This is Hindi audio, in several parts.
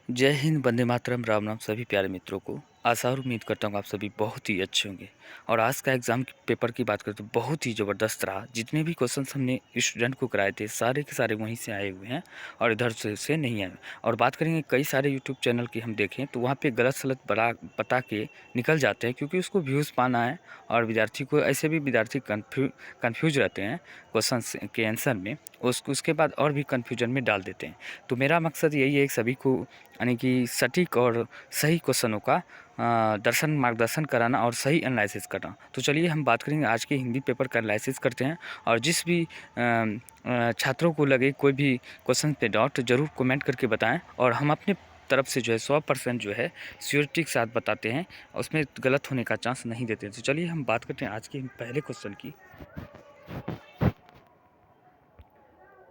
जय हिंद, वंदे मातरम, राम नाम सभी प्यारे मित्रों को। आशा और उम्मीद करता हूँ आप सभी बहुत ही अच्छे होंगे। और आज का एग्ज़ाम पेपर की बात करें तो बहुत ही ज़बरदस्त रहा। जितने भी क्वेश्चंस हमने स्टूडेंट को कराए थे सारे के सारे वहीं से आए हुए हैं और इधर से नहीं आए। और बात करेंगे कई सारे यूट्यूब चैनल की हम देखें तो वहाँ पे गलत सलत बड़ा बता के निकल जाते हैं, क्योंकि उसको व्यूज़ पाना है। और विद्यार्थी को ऐसे भी विद्यार्थी कन्फ्यूज रहते हैं क्वेश्चन के आंसर में, उसके बाद और भी कन्फ्यूजन में डाल देते हैं। तो मेरा मकसद यही है कि सभी को यानी कि सटीक और सही क्वेश्चनों का मार्गदर्शन कराना और सही एनालिसिस करना। तो चलिए हम बात करेंगे आज के हिंदी पेपर का एनालिसिस करते हैं। और जिस भी छात्रों को लगे कोई भी क्वेश्चन पे डाउट ज़रूर कमेंट करके बताएं, और हम अपने तरफ से जो है 100% जो है श्योरिटी के साथ बताते हैं, उसमें गलत होने का चांस नहीं देते। तो चलिए हम बात करते हैं आज के पहले क्वेश्चन की।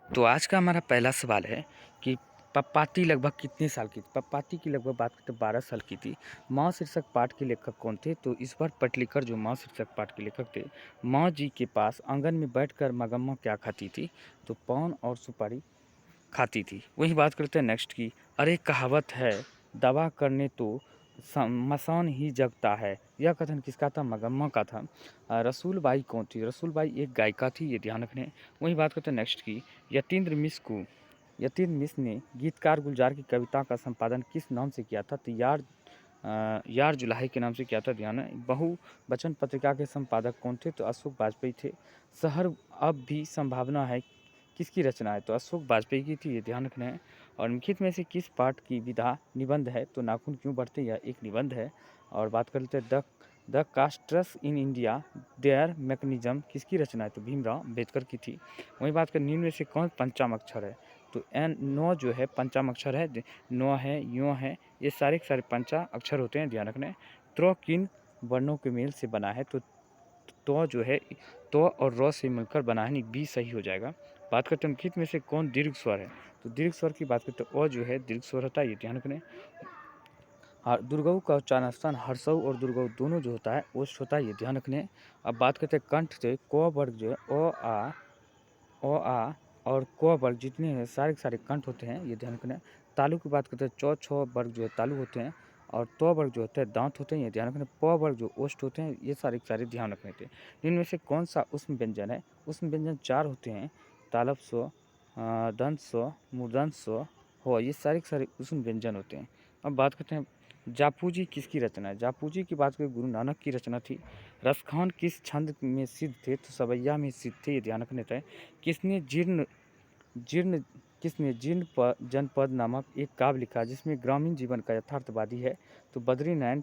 तो आज का हमारा पहला सवाल है कि पप्पाती लगभग कितने साल की थी। पप्पाती की लगभग बात करते 12 साल की थी। माँ शीर्षक पाठ के लेखक कौन थे। तो इस बार पटलीकर जो माँ शीर्षक पाठ के लेखक थे, माँ जी के पास आंगन में बैठकर मगम्मा क्या खाती थी। तो पान और सुपारी खाती थी। वही बात करते हैं नेक्स्ट की। अरे कहावत है, दवा करने तो मसान ही जगता है। यह कथन किसका था। मगम्मा का था। रसूल बाई कौन थी। रसूल बाई एक गायिका थी, ये ध्यान रखने। वही बात करते हैं नेक्स्ट की। यतीन्द्र मिश्र ने गीतकार गुलजार की कविता का संपादन किस नाम से किया था। तो यार जुलाही के नाम से किया था। ध्यान है। बहुवचन पत्रिका के संपादक कौन थे। तो अशोक वाजपेयी थे। शहर अब भी संभावना है किसकी रचना है। तो अशोक वाजपेयी की थी, ये ध्यान रखना है। और निम्नलिखित में से किस पाठ की विधा निबंध है। तो नाखून क्यों बढ़ते, यह एक निबंध है। और बात कर लेते हैं the castes in India their mechanism किसकी रचना है। तो भीमराव अम्बेडकर की थी। वही बात कर निम्न में से कौन पंचाम अक्षर है। तो एन नो जो है पंचाम अक्षर है। नो है, यो है, ये सारे के सारे पंचा अक्षर होते हैं, ध्यान रखना है। त्रो किन वर्णों के मेल से बना है। तो जो है तो और र से मिलकर बना है, बी सही हो जाएगा। बात करते हैं निम्नलिखित में से कौन दीर्घ स्वर है। तो दीर्घ स्वर की बात करते हैं, अ जो है दीर्घ स्वर होता है, ये ध्यान रखना है। दुर्गऊ का उच्चारण स्थान हर्षऊ और दुर्गऊ दोनों जो होता है ओष्ठ होता है, ये ध्यान रखने हैं। अब बात करते हैं कंठ से। क वर्ग जो है ओ आ और क वर्ग जितने हैं सारे के सारे कंठ होते हैं, ये ध्यान रखना है। तालु की बात करते हैं, चौ छ वर्ग जो है तालु होते हैं, और तो वर्ग जो होते हैं दांत होते हैं, ये ध्यान रखना है। प वर्ग जो ओष्ठ होते हैं, ये सारे के सारे ध्यान रखने थे। इनमें से कौन सा उष्म व्यंजन है। उष्म व्यंजन 4 होते हैं, तालव स्व, दंत स्व, मूर्धन्य स्व, हो, ये सारे के सारे उष्म व्यंजन होते हैं। अब बात करते हैं जापूजी किसकी रचना है। जापूजी की बात करें गुरु नानक की रचना थी। रसखान किस छंद में सिद्ध थे। तो सवैया में सिद्ध थे, ये ध्यान रखने थे। किसने जीर्ण जीर्ण किसने जनपद नामक एक काव्य लिखा जिसमें ग्रामीण जीवन का यथार्थवादी है। तो बद्रीनारायण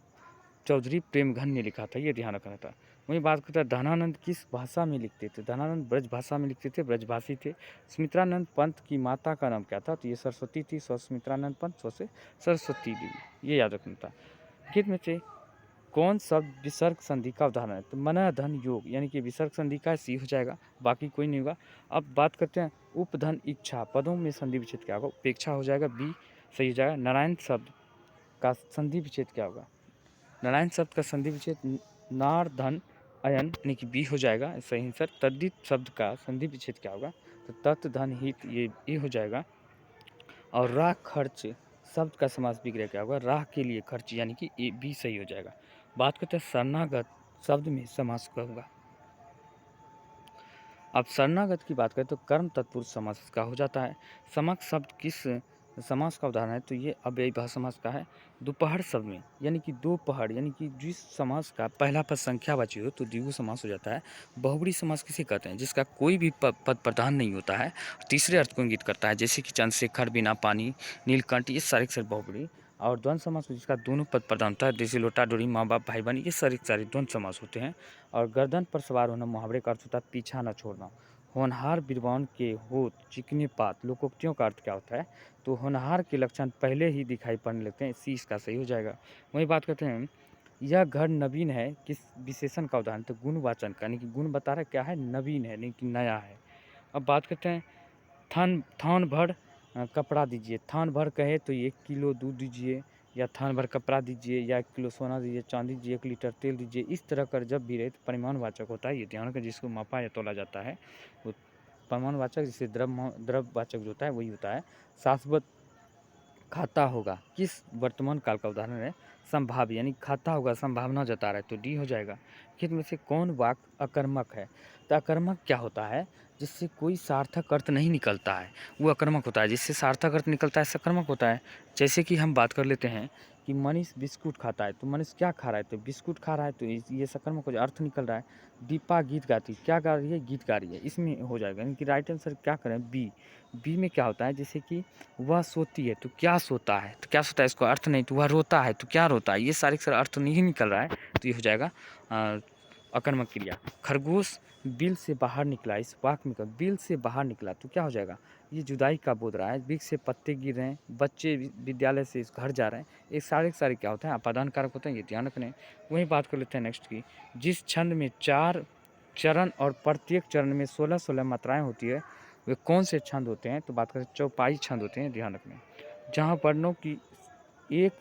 चौधरी प्रेमघन ने लिखा था, ये ध्यान रखना था। वहीं बात करते हैं धनानंद किस भाषा में लिखते थे। धनानंद ब्रज भाषा में लिखते थे, ब्रजभाषी थे। सुमित्रानंद पंत की माता का नाम क्या था। तो ये सरस्वती थी। सुमित्रानंद पंत से सरस्वती देवी, ये याद रखना था। गीत में से कौन शब्द विसर्ग संधि का उदाहरण है। तो मन धन योग, यानी कि विसर्ग संधि का सी हो जाएगा, बाकी कोई नहीं होगा। अब बात करते हैं उपधन इच्छा पदों में संधि विच्छेद क्या होगा। उपेक्षा हो जाएगा, बी सही हो जाएगा। नारायण शब्द का संधि विच्छेद क्या होगा। नारायण शब्द का संधि विच्छेद नार धन अयन, यानी कि बी हो जाएगा सही आंसर। तद्धित शब्द का संधि विच्छेद क्या होगा। तो तत् धन हित, ये हो जाएगा। और राह खर्च शब्द का समास विग्रह क्या होगा। राह के लिए खर्च, यानी कि ए बी सही हो जाएगा। बात करते हैं शरणागत शब्द में समास क्या होगा। अब शरणागत की बात करें तो कर्म तत्पुरुष समास का हो जाता है। समक शब्द किस समास का उदाहरण है। तो ये अव्ययीभाव समास का है। दोपहर शब्द में, यानी कि दोपहर, यानी कि जिस समास का पहला पद संख्यावाची हो तो द्विगु समास हो जाता है। बहुब्री समास किसे कहते हैं, जिसका कोई भी पद प्रधान नहीं होता है, तीसरे अर्थ को इंगित करता है, जैसे कि चंद्रशेखर, बिना पानी, नीलकंठ, ये सारे के सारे बहुब्री। और द्वंद्व समास में जिसका दोनों पद प्रधान होता है, जैसे लोटा डोरी, माँ बाप, भाई बहन, ये सारे के सारे द्वंद्व समास होते हैं। और गर्दन पर सवार होना मुहावरे का अर्थ होता है पीछा न छोड़ना। होनहार विद्वान के होत चिकने पात, लोकोक्तियों का अर्थ क्या होता है। तो होनहार के लक्षण पहले ही दिखाई पड़ने लगते हैं, सी इसका सही हो जाएगा। वही बात करते हैं यह घर नवीन है किस विशेषण का उदाहरण। तो गुणवाचन का, यानी कि गुण बता रहा है क्या है, नवीन है, यानी कि नया है। अब बात करते हैं थान भर कपड़ा दीजिए। थान भर कहे तो 1 किलो दूध दीजिए, या थान भर कपड़ा दीजिए, या 1 किलो सोना दीजिए, चांदी दीजिए, 1 लीटर तेल दीजिए। इस तरह कर जब भी रहे तो परिमाणवाचक होता है, ये ध्यान रखें। जिसको मापा या तोला जाता है वो परिमाणवाचक, जिससे द्रव्यवाचक जो होता है वही होता है। शाश्वत खाता होगा किस वर्तमान काल का उदाहरण है संभाव्य, यानी खाता होगा संभावना जता रहा है, तो डी हो जाएगा। खेत में से कौन वाक्य अकर्मक है? तो अकर्मक क्या होता है? जिससे कोई सार्थक अर्थ नहीं निकलता है वो अकर्मक होता है, जिससे सार्थक अर्थ निकलता है सकर्मक होता है। जैसे कि हम बात कर लेते हैं कि मनीष बिस्कुट खाता है, तो मनीष क्या खा रहा है? तो बिस्कुट खा रहा है, तो ये सकर्मक हो जाए, अर्थ निकल रहा है। दीपा गीत गाती, क्या गा रही है? गीत गा रही है, इसमें हो जाएगा। यानी कि राइट आंसर क्या करें? बी। बी में क्या होता है? जैसे कि वह सोती है, तो क्या सोता है? तो क्या सोता है, इसको अर्थ नहीं, तो वह रोता है, तो क्या रोता है? ये सारे के सारे अर्थ नहीं निकल रहा है, तो ये हो जाएगा अकर्मक क्रिया। खरगोश बिल से बाहर निकला, इस वाक्य में बिल से बाहर निकला, तो क्या हो जाएगा? ये जुदाई का बोध रहा है। वृक्ष से पत्ते गिर रहे हैं, बच्चे विद्यालय से इस घर जा रहे हैं, ये सारे के सारे क्या होते हैं? अपादान कारक होते हैं, ये ध्यान रखने। वहीं बात कर लेते हैं नेक्स्ट की। जिस छंद में 4 चरण और प्रत्येक चरण में 16-16 मात्राएं होती है, वे कौन से छंद होते हैं? तो बात करें चौपाई छंद होते हैं, ध्यान रखना। जहाँ वर्णों की एक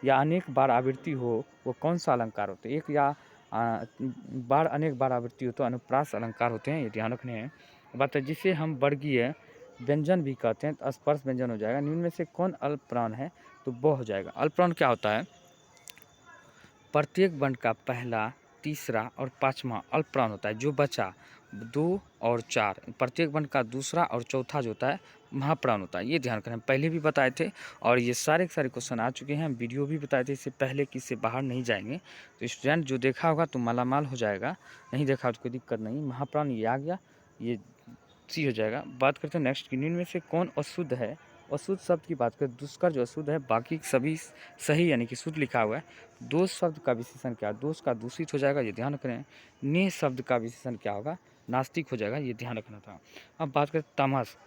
या अनेक बार आवृत्ति हो, वो कौन सा अलंकार होते हैं? एक या बार अनेक बार आवृत्ति हो तो अनुप्रास अलंकार होते हैं, ये ध्यान रखने हैं। बात है जिसे हम वर्गीय व्यंजन भी कहते हैं, तो स्पर्श व्यंजन हो जाएगा। निम्न में से कौन अल्पप्राण है? तो ब हो जाएगा। अल्पप्राण क्या होता है? प्रत्येक वर्ण का पहला, तीसरा और पाँचवा अल्पप्राण होता है। जो बचा 2 और 4, प्रत्येक वर्ण का दूसरा और चौथा जो होता है महाप्राण होता है, ये ध्यान रखना। पहले भी बताए थे और ये सारे के सारे क्वेश्चन आ चुके हैं, वीडियो भी बताए थे इससे पहले कि इससे बाहर नहीं जाएंगे। तो स्टूडेंट जो देखा होगा तो मालामाल हो जाएगा, नहीं देखा तो कोई दिक्कत नहीं। महाप्राण ये आ गया, ये सी हो जाएगा। बात करते हैं नेक्स्ट की। निम्न में से कौन अशुद्ध है? अशुद्ध शब्द की बात करें, दुष्कर जो अशुद्ध है, बाकी सभी सही यानी कि शुद्ध लिखा हुआ है। दोष शब्द का विशेषण क्या? दोष का दूषित हो जाएगा, ये ध्यान रखें। नेह शब्द का विशेषण क्या होगा? नास्तिक हो जाएगा, ये ध्यान रखना था। अब बात करें तमस।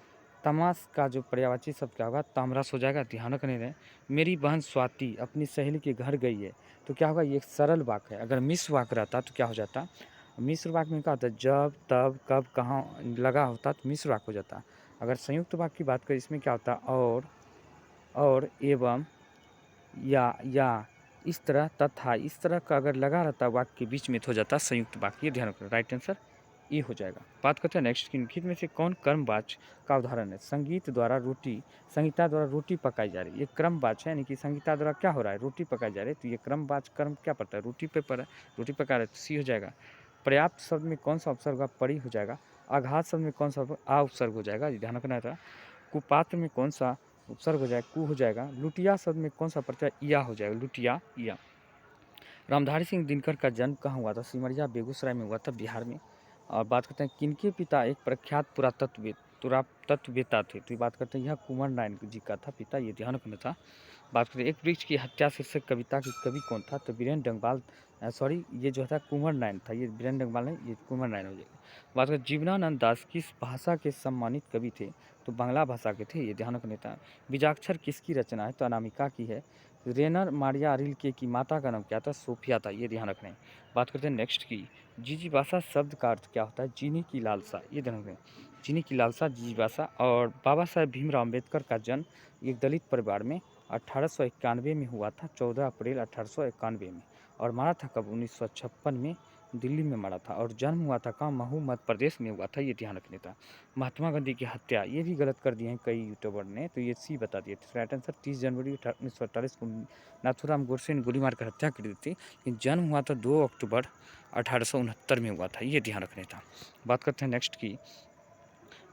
तमस का जो पर्यायवाची शब्द क्या होगा? तामरस हो जाएगा, ध्यान रखने रहे। मेरी बहन स्वाति अपनी सहेली के घर गई है, तो क्या होगा? ये एक सरल वाक्य है। अगर मिश्र वाक्य रहता तो क्या हो जाता? मिश्र वाक्य में क्या होता है? जब, तब, कब, कहाँ लगा होता तो मिश्र वाक्य हो जाता। अगर संयुक्त वाक्य की बात करें, इसमें क्या होता? और, एवं, या इस तरह, तथा, इस तरह का अगर लगा रहता वाक्य के बीच में तो हो जाता संयुक्त वाक्य, ये ध्यान रखना। राइट आंसर ये हो जाएगा। बात करते हैं नेक्स्ट की। निम्नलिखित में से कौन कर्मवाच्य का उदाहरण है? संगीता द्वारा रोटी पकाई जा रही है, ये क्रमवाच्य है, यानी कि संगीता द्वारा क्या हो रहा है? रोटी पकाई जा रही है, तो ये क्रमवाच्य कर्म क्या पड़ता है? रोटी पे पर रोटी पका रहे, तो सी हो जाएगा। पर्याप्त शब्द में कौन सा उपसर्ग होगा? परी हो जाएगा। आघात शब्द में कौन सा आ उपसर्ग हो जाएगा, ये ध्यान रखना था। कुपात्र में कौन सा उपसर्ग हो जाएगा? कु हो जाएगा। लुटिया शब्द में कौन सा प्रत्यय? या हो जाएगा, लुटिया या। रामधारी सिंह दिनकर का जन्म कहाँ हुआ था? सिमरिया बेगूसराय में हुआ था, बिहार में। और बात करते हैं किनके पिता एक प्रख्यात पुरातत्ववेत्ता थे, तो ये बात करते हैं यह कुंवर नारायण जी का था पिता, ये ध्यान रखना था। बात करें एक वृक्ष की हत्या शीर्षक कविता की कवि कौन था? तो वीरेंद्र डंगवाल, सॉरी ये जो था कुंवर नारायण था, ये वीरेंद्र डंगवाल नहीं, ये कुंवर नारायण हो जाएगा। बात करें जीवनानंद दास किस भाषा के सम्मानित कवि थे? तो बांग्ला भाषा के थे, ये ध्यान रखना था। बीजाक्षर किसकी रचना है? तो अनामिका की है। रेनर मारिया रिल्के की माता का नाम क्या था? सोफिया था, ये ध्यान रखना है। बात करते हैं नेक्स्ट की। जिजीबासा शब्द का अर्थ क्या होता है? जीने की लालसा, ये ध्यान रखें। जीने की लालसा, जिजीबासा। और बाबा साहेब भीमराव अम्बेडकर का जन्म एक दलित परिवार में 1891 में हुआ था, 14 अप्रैल 1891 में। और मारा था कब? 1956 में दिल्ली में मरा था। और जन्म हुआ था कहाँ? महू मध्य प्रदेश में हुआ था, ये ध्यान रखने था। महात्मा गांधी की हत्या, ये भी गलत कर दिए हैं कई यूट्यूबर ने, तो ये सी बता दिए थे। राइट आंसर 30 जनवरी 1948 को नाथूराम गोडसे ने गोली मारकर हत्या कर दी थी, लेकिन जन्म हुआ था 2 अक्टूबर 1869 में हुआ था, ये ध्यान रखने था। बात करते हैं नेक्स्ट की।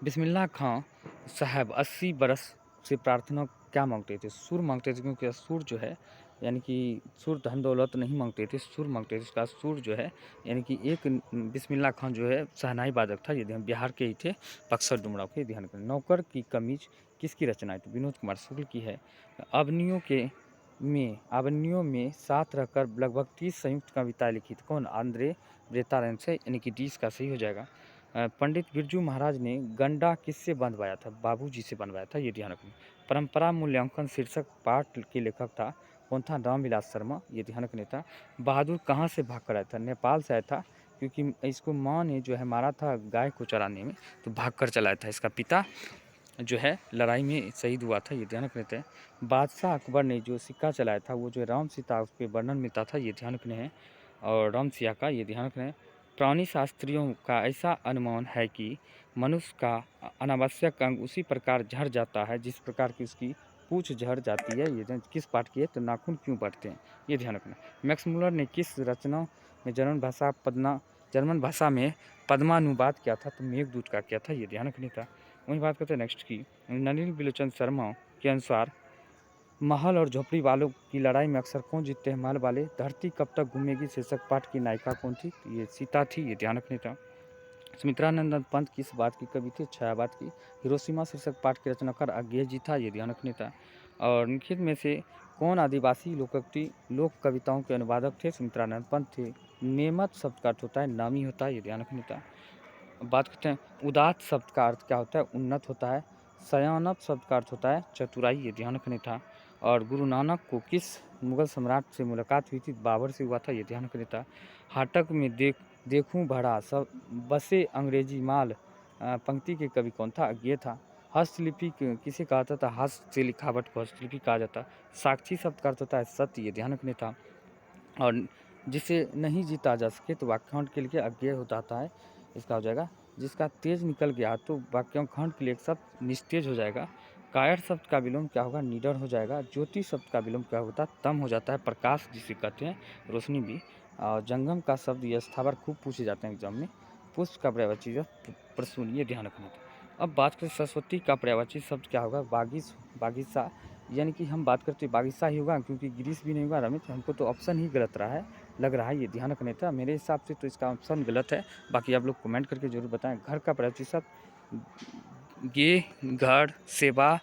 बिस्मिल्लाह खां साहब 80 बरस से प्रार्थना क्या मांगते थे? सुर मांगते थे, क्योंकि सुर जो है यानी कि सुर धन दौलत नहीं मांगते थे, सुर मांगते थे। इसका सुर जो है यानी कि एक बिस्मिल्लाह खान जो है शहनाई वादक था, ये बिहार के ही थे, बक्सर डुमराव के, ध्यान करें। नौकर की कमीज किसकी रचना है? तो विनोद कुमार शुक्ल की है। आवनियों में साथ रहकर लगभग 30 संयुक्त कविताएं लिखी थी, कौन? आंद्रे ब्रेतारेन से, यानी कि 20 का सही हो जाएगा। पंडित बिरजू महाराज ने गंडा किससे बंधवाया था? बाबूजी से बनवाया था, ये ध्यान रखना। परंपरा मूल्यांकन शीर्षक पाठ के लेखक था, कौन था? रामविलास शर्मा, ये ध्यान रखने था। बहादुर कहाँ से भाग कर आया था? नेपाल से आया था, क्योंकि इसको माँ ने जो है मारा था गाय को चराने में, तो भाग कर चलाया था। इसका पिता जो है लड़ाई में शहीद हुआ था, ये ध्यान रखने थे। बादशाह अकबर ने जो सिक्का चलाया था, वो जो राम सीता उस पर वर्णन मिलता था, ये ध्यान रखने हैं। और राम सिया का, ये ध्यान रखना है। प्राणी शास्त्रियों का ऐसा अनुमान है कि मनुष्य का अनावश्यक अंग उसी प्रकार झड़ जाता है जिस प्रकार की उसकी पूँछ झड़ जाती है, ये किस पाठ की है? तो नाखून क्यों बढ़ते हैं? ये ध्यान रखना। मैक्स मुलर ने किस रचना में जर्मन भाषा में पद्मानुवाद किया था? तो मेघदूत का किया था, ये ध्यान रखने था। वहीं बात करते हैं नेक्स्ट की, नलिनी बिलोचन शर्मा के अनुसार महल और झोपड़ी वालों की लड़ाई में अक्सर कौन जीतते हैं? महल वाले। धरती कब तक घूमेगी शीर्षक पाठ की नायिका कौन थी? ये सीता थी, ये ध्यान रखने था। सुमित्रानंदन पंत किस बात की कवि थे? छायावाद की। हिरोशिमा शीर्षक पाठ के रचनाकार अज्ञेय जी था, ये ध्यान रखने था। और निम्नलिखित में से कौन आदिवासी लोक कविताओं के अनुवादक थे? सुमित्रानंद पंत थे। नेमत शब्द का अर्थ होता है नामी होता है, ये ध्यान रखने था। बात करते हैं उदात्त शब्द का अर्थ क्या होता है? उन्नत होता है। सयानप शब्द का अर्थ होता है चतुराई, ये ध्यान रखने था। और गुरु नानक को किस मुगल सम्राट से मुलाकात हुई थी? बाबर से हुआ था, ये ध्यान रखने था। हाटक में देखूं भरा सब बसे अंग्रेजी माल पंक्ति के कवि कौन था? अज्ञेय था। हस्तलिपि किसे कहा जाता था? हस्त से लिखावट को हस्तलिपि कहा जाता। साक्षी शब्द का अर्थ होता है सत्य, ये ध्यान रखने था। और जिसे नहीं जीता जा सके तो वाक्यांश के लिए अज्ञेय होता है, इसका हो जाएगा। जिसका तेज निकल गया तो वाक्यांश के लिए एक शब्द निस्तेज हो जाएगा। कायर शब्द का विलोम क्या होगा? निडर हो जाएगा। ज्योति शब्द का विलोम क्या होता है? तम हो जाता है। प्रकाश जिसे कहते हैं, रोशनी भी। और जंगम का शब्द यह स्थावर खूब पूछे जाते हैं एग्जाम में। पुष्प का पर्यायवाची प्रसून, ये ध्यान रखना था। अब बात करें सरस्वती का पर्यायवाची शब्द क्या होगा? बागीसा, यानी कि हम बात करते बागीसा ही होगा, क्योंकि गिरीश भी नहीं होगा रमेश, हमको तो ऑप्शन ही गलत लग रहा है, ये ध्यान रखने था। मेरे हिसाब से तो इसका ऑप्शन गलत है, बाकी आप लोग कमेंट करके जरूर बताएं। घर का पर्यायवाची शब्द गे, घर, सेवा,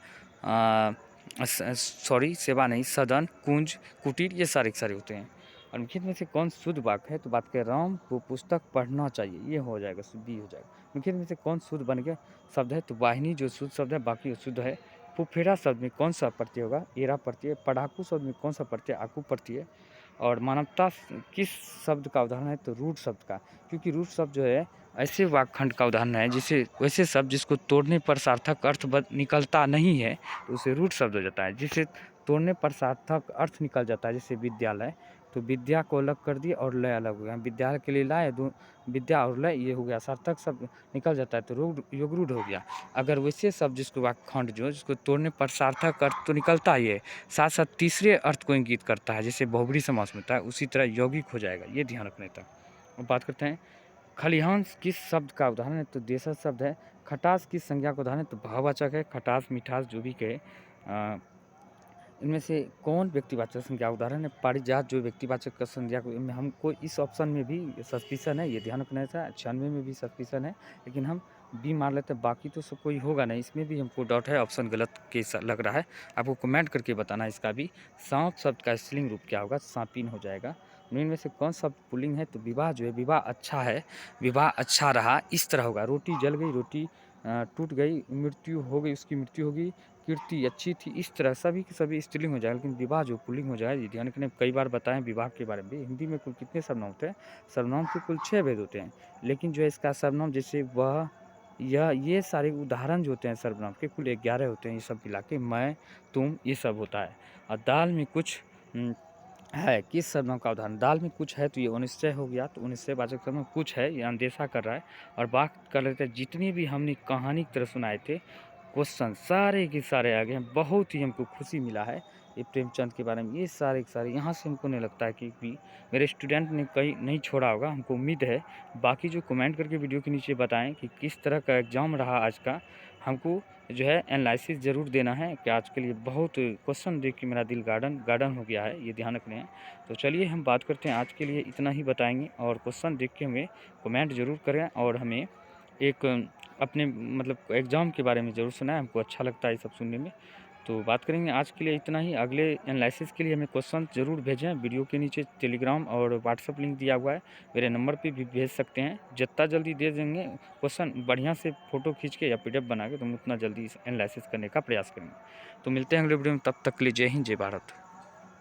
सेवा नहीं, सदन, कुंज, कुटीर, ये सारे होते हैं। और निम्नलिखित में से कौन शुद्ध वाक्य है? तो बात करें राम को पुस्तक पढ़ना चाहिए, ये हो जाएगा, बी हो जाएगा। निम्नलिखित में से कौन शुद्ध बन गया शब्द है? तो वाहिनी जो शुद्ध शब्द है, बाकी शुद्ध है। फुफेरा शब्द में कौन सा प्रत्यय होगा? एरा प्रत्यय। पढ़ाकू शब्द में कौन सा प्रत्यय? आकू प्रत्यय। और मानवता किस शब्द का उदाहरण है? तो रूट शब्द का, क्योंकि रूट शब्द जो है ऐसे वाक्यखंड का उदाहरण है जिसे वैसे शब्द जिसको तोड़ने पर सार्थक अर्थ निकलता नहीं है, तो उसे रूट शब्द हो जाता है। जिसे तोड़ने पर सार्थक अर्थ निकल जाता है, जैसे विद्यालय, तो विद्या को अलग कर दिए और लय अलग हो गया। विद्यालय के लिए लाए, दो विद्या और लय, ये हो गया, सार्थक शब्द निकल जाता है, तो योग रूढ़ हो गया। अगर वैसे शब्द जिसको वाक्यखंड जिसको तोड़ने पर सार्थक अर्थ तो निकलता ही है, साथ साथ तीसरे अर्थ को इंगित करता है, जैसे बहुब्री समास में होता है, उसी तरह यौगिक हो जाएगा, ये ध्यान रखने था। अब बात करते हैं खलिहान किस शब्द का उदाहरण है? तो देशज शब्द है। खटास किस संज्ञा का उदाहरण है? तो भाववाचक है। खटास, मिठास, जो भी कहे, इनमें से कौन व्यक्तिवाचक संज्ञा उदाहरण है? पारिजात जो व्यक्तिवाचक का संज्ञा को, हमको इस ऑप्शन में भी सस्पिशन है, ये ध्यान रखना था। 96 में भी सस्पिशन है, लेकिन हम बी मार लेते हैं, बाकी तो सब कोई होगा नहीं, इसमें भी हमको डाउट है, ऑप्शन गलत के लग रहा है। आपको कमेंट करके बताना है इसका भी। सांप शब्द का स्त्रीलिंग रूप क्या होगा? सांपिन हो जाएगा। इनमें से कौन शब्द पुल्लिंग है? तो विवाह जो है, विवाह अच्छा है, विवाह अच्छा रहा, इस तरह होगा। रोटी जल गई, रोटी टूट गई, मृत्यु हो गई, उसकी मृत्यु होगी, कीर्ति अच्छी थी, इस तरह सभी के सभी स्त्रीलिंग हो जाएगा। लेकिन विवाह जो पुल्लिंग हो जाएगा, ये ध्यान रखने कई बार बताएं विवाह के बारे में भी। हिंदी में कुल कितने सर्वनाम होते हैं? सर्वनाम के कुल 6 भेद होते हैं, लेकिन जो है इसका सर्वनाम जैसे वह, यह, ये सारे उदाहरण जो होते हैं सर्वनाम के, कुल 11 होते हैं, ये सब मिला के, मैं, तुम, ये सब होता है। और दाल में कुछ है, किस सर्वनाम का उदाहरण? दाल में कुछ है, तो ये अनिश्चय हो गया, तो अनिश्चयवाचक सर्वनाम कुछ है, ये अंदेशा कर रहा है। और बात कर लेते हैं जितने भी हमने कहानी की तरह सुनाए थे, क्वेश्चन सारे के सारे आ गए हैं, बहुत ही हमको खुशी मिला है ये प्रेमचंद के बारे में। ये सारे के सारे यहाँ से हमको नहीं लगता है कि भी मेरे स्टूडेंट ने कहीं नहीं छोड़ा होगा, हमको उम्मीद है। बाकी जो कमेंट करके वीडियो के नीचे बताएं कि किस तरह का एग्ज़ाम रहा आज का, हमको जो है एनालिसिस ज़रूर देना है कि आज के लिए बहुत क्वेश्चन देख के मेरा दिल गार्डन हो गया है, ये ध्यान रखने हैं। तो चलिए हम बात करते हैं, आज के लिए इतना ही बताएंगे, और क्वेश्चन देख के हमें कमेंट ज़रूर करें, और हमें एक अपने मतलब एग्ज़ाम के बारे में ज़रूर सुनाएं, हमको अच्छा लगता है ये सब सुनने में। तो बात करेंगे आज के लिए इतना ही। अगले एनालिसिस के लिए हमें क्वेश्चन ज़रूर भेजें। वीडियो के नीचे टेलीग्राम और व्हाट्सएप लिंक दिया हुआ है, मेरे नंबर पे भी भेज सकते हैं। जितना जल्दी दे देंगे क्वेश्चन, बढ़िया से फ़ोटो खींच के या PDF बना के, तो हम उतना जल्दी एनालिसिस करने का प्रयास करेंगे। तो मिलते हैं अगले वीडियो में, तब तक के लिए जय हिंद, जय भारत।